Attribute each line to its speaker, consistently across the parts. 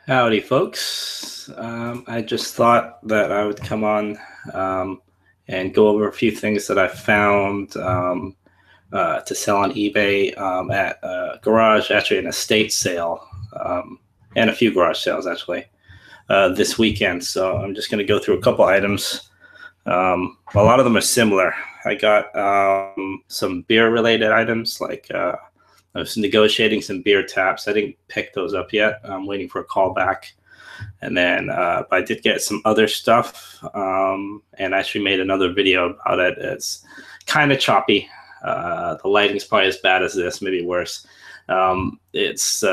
Speaker 1: Howdy, folks. I just thought that I would come on and go over a few things that I found to sell on eBay at a garage, actually an estate sale, and a few garage sales actually this weekend. So I'm just going to go through a couple items. A lot of them are similar. I got some beer-related items like I was negotiating some beer taps. I didn't pick those up yet. I'm waiting for a call back. And then but I did get some other stuff and actually made another video about it. It's kind of choppy. The lighting's probably as bad as this, maybe worse. It's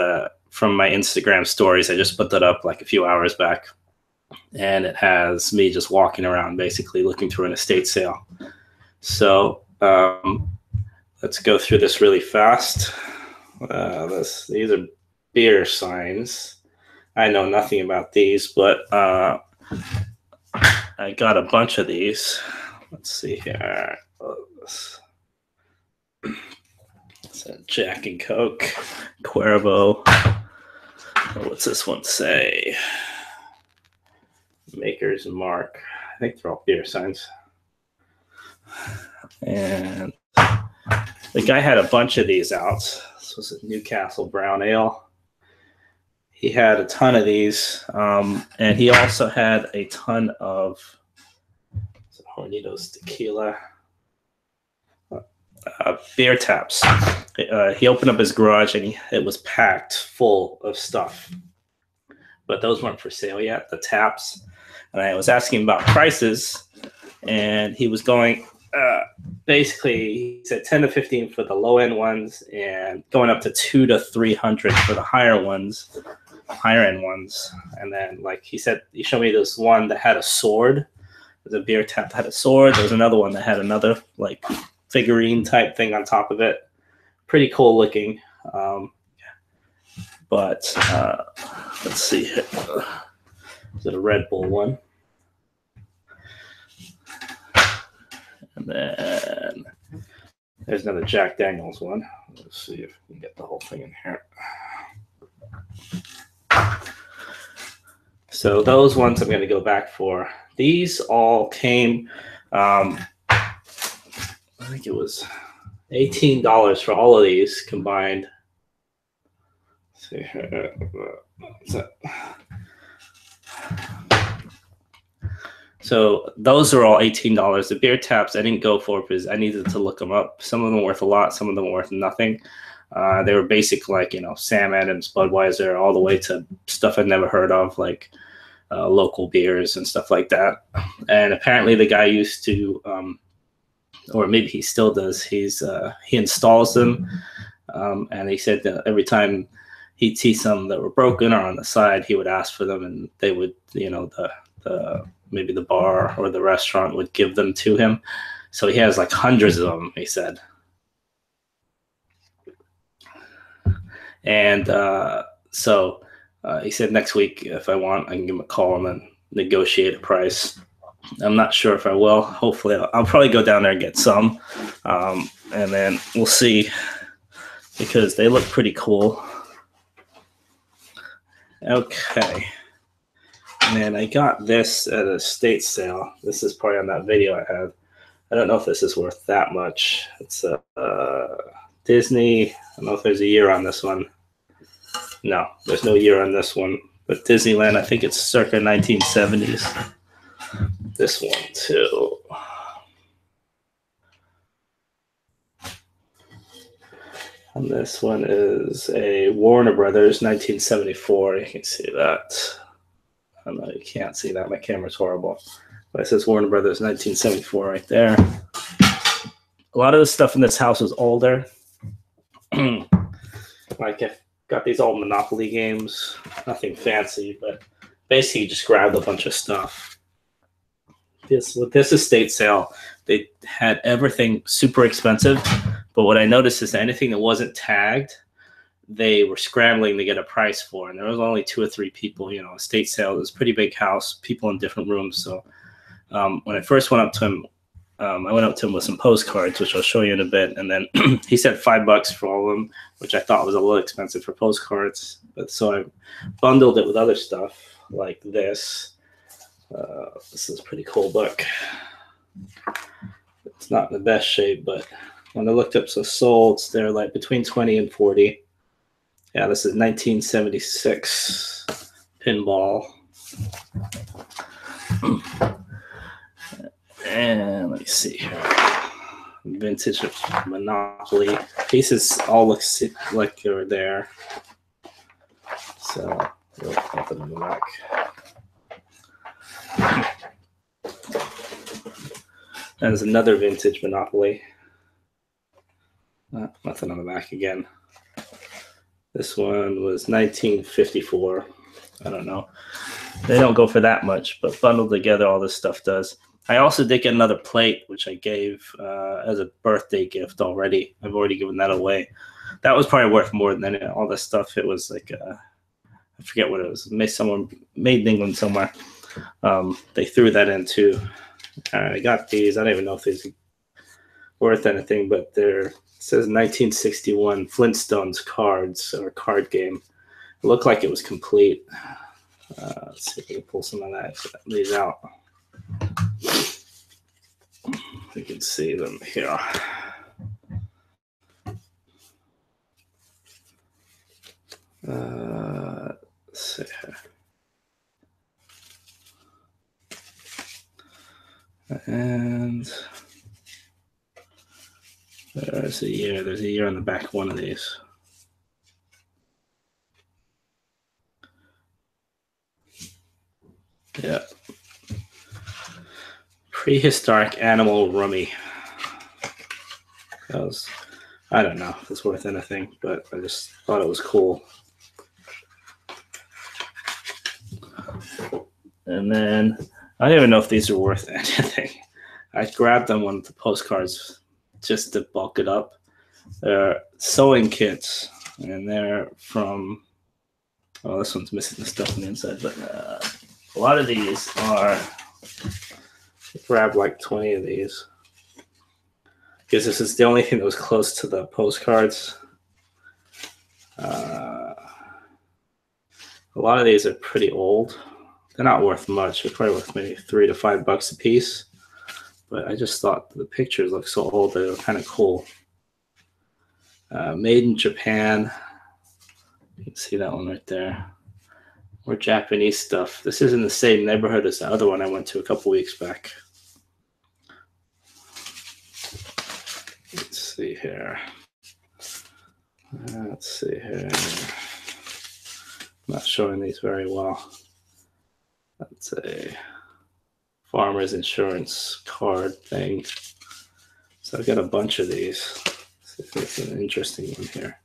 Speaker 1: from my Instagram stories. I just put that up like a few hours back. And it has me just walking around basically looking through an estate sale. So let's go through this really fast. These are beer signs. I know nothing about these, but I got a bunch of these. Let's see here. It's a Jack and Coke, Cuervo. What's this one say? Maker's Mark. I think they're all beer signs. And the guy had a bunch of these out. This was a Newcastle Brown Ale. He had a ton of these, and he also had a ton of Hornitos tequila beer taps. He opened up his garage, and it was packed full of stuff. But those weren't for sale yet, the taps. And I was asking about prices, and he was going... basically, he said 10 to 15 for the low end ones, and going up to 200 to 300 for the higher end ones. And then, like he said, he showed me this one that had a sword. There's a beer tap that had a sword. There's another one that had another like figurine type thing on top of it. Pretty cool looking. But let's see here. Is it a Red Bull one? And then there's another Jack Daniels one. Let's see if we can get the whole thing in here. So those ones I'm going to go back for. These all came, I think it was $18 for all of these combined. Let's see here. What's that? So those are all $18. The beer taps I didn't go for because I needed to look them up. Some of them were worth a lot. Some of them were worth nothing. They were basic, like, Sam Adams, Budweiser, all the way to stuff I'd never heard of, like local beers and stuff like that. And apparently the guy used to, or maybe he still does, he installs them. And he said that every time he'd see some that were broken or on the side, he would ask for them, and they would, maybe the bar or the restaurant would give them to him. So he has like hundreds of them, he said. And so he said next week, if I want, I can give him a call and then negotiate a price. I'm not sure if I will. Hopefully, I'll probably go down there and get some. And then we'll see, because they look pretty cool. Okay. And then I got this at a estate sale. This is probably on that video I had. I don't know if this is worth that much. It's a Disney. I don't know if there's a year on this one. No, there's no year on this one. But Disneyland, I think it's circa 1970s. This one too. And this one is a Warner Brothers 1974. You can see that. I don't know, you can't see that. My camera's horrible. But it says Warner Brothers 1974 right there. A lot of the stuff in this house was older. Like, I got these old Monopoly games. Nothing fancy, but basically just grabbed a bunch of stuff. With this estate sale, they had everything super expensive. But what I noticed is that anything that wasn't tagged, they were scrambling to get a price for. And there was only 2 or 3 people, estate sale. It was a pretty big house, people in different rooms. So when I first went up to him, I went up to him with some postcards, which I'll show you in a bit. And then he said $5 for all of them, which I thought was a little expensive for postcards. But so I bundled it with other stuff like this. This is a pretty cool book. It's not in the best shape, but when I looked up so solds, they're like between 20 and 40. Yeah, this is 1976 pinball. And let me see here. Vintage Monopoly. Pieces all look like they're there. So, nothing on the back. There's another vintage Monopoly. Nothing on the back again. This one was 1954. I don't know. They don't go for that much, but bundled together, all this stuff does. I also did get another plate, which I gave as a birthday gift already. I've already given that away. That was probably worth more than all this stuff. It was like, I forget what it was. Made in England somewhere. They threw that in too. I got these. I don't even know if these are worth anything, but it says 1961 Flintstones cards or card game. It looked like it was complete. Let's see if we can pull some of these out. You can see them here. Let's see here. And there's a year. There's a year on the back of one of these. Yeah. Prehistoric animal rummy. I don't know if it's worth anything, but I just thought it was cool. And then I don't even know if these are worth anything. I grabbed them on the postcards just to bulk it up. They're sewing kits, and they're from, oh, this one's missing the stuff on the inside, but a lot of these are, grab like 20 of these because this is the only thing that was close to the postcards. A lot of these are pretty old. They're not worth much. They're probably worth maybe $3 to $5 a piece. But I just thought the pictures look so old they were kind of cool. Made in Japan. You can see that one right there. More Japanese stuff. This is in the same neighborhood as the other one I went to a couple weeks back. Let's see here. Let's see here. I'm not showing these very well. That's a farmer's insurance card thing. So I've got a bunch of these. Let's see if there's an interesting one here.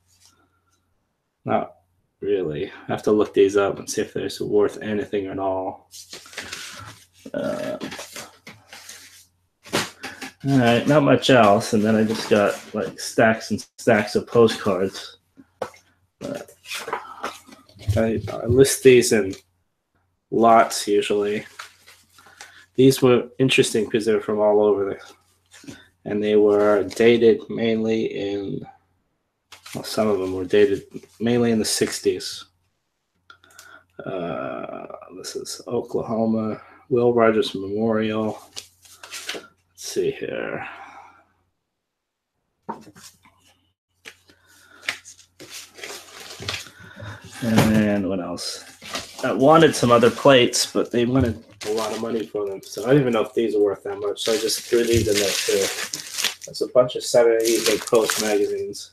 Speaker 1: Not really. I have to look these up and see if they're worth anything at all. All right, not much else. And then I just got like stacks and stacks of postcards. But I list these in lots usually. These were interesting because they were from all over and they were dated mainly in, well, some of them were dated mainly in the 60s. This is Oklahoma, Will Rogers Memorial. Let's see here. And then what else? I wanted some other plates, but they wanted a lot of money for them. So I don't even know if these are worth that much. So I just threw these in there too. There's a bunch of Saturday Evening Post magazines,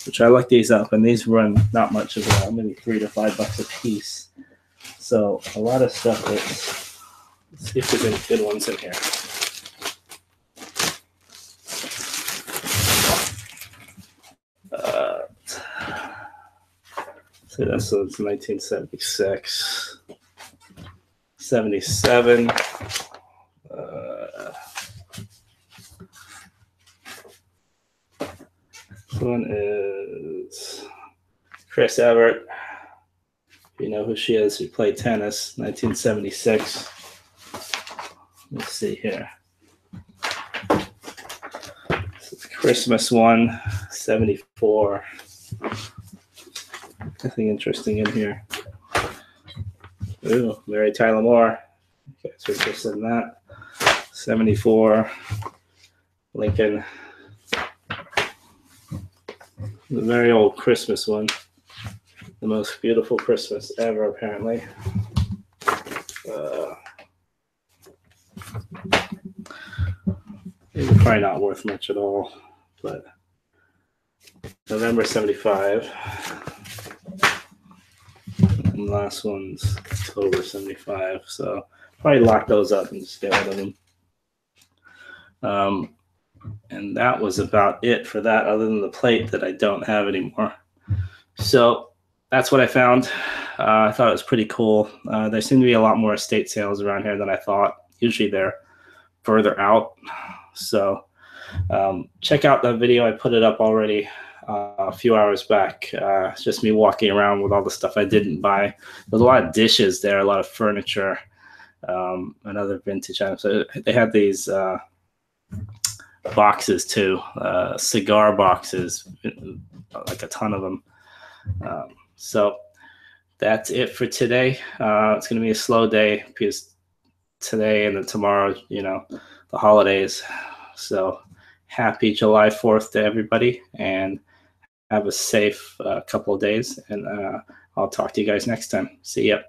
Speaker 1: which I looked these up, and these run not much of that, maybe $3 to $5 a piece. So a lot of stuff that's, let's see if there's any good ones in here. So that's 1976, 77. This one is Chris Evert. You know who she is. She played tennis, 1976. Let's see here. Christmas one, 74. Nothing interesting in here. Ooh, Mary Tyler Moore. You guys are interested in that. 74. Lincoln. The very old Christmas one. The most beautiful Christmas ever, apparently. It's probably not worth much at all, but November 75. And the last one's October 75. So probably lock those up and just get rid of them. And that was about it for that, other than the plate that I don't have anymore. So that's what I found. I thought it was pretty cool. There seem to be a lot more estate sales around here than I thought. Usually they're further out. So check out that video. I put it up already a few hours back. It's just me walking around with all the stuff I didn't buy. There's a lot of dishes there, a lot of furniture, and other vintage items. So they had these boxes too, cigar boxes, like a ton of them. So that's it for today. It's going to be a slow day because today and then tomorrow, the holidays. So happy July 4th to everybody, and have a safe couple of days. And I'll talk to you guys next time. See ya.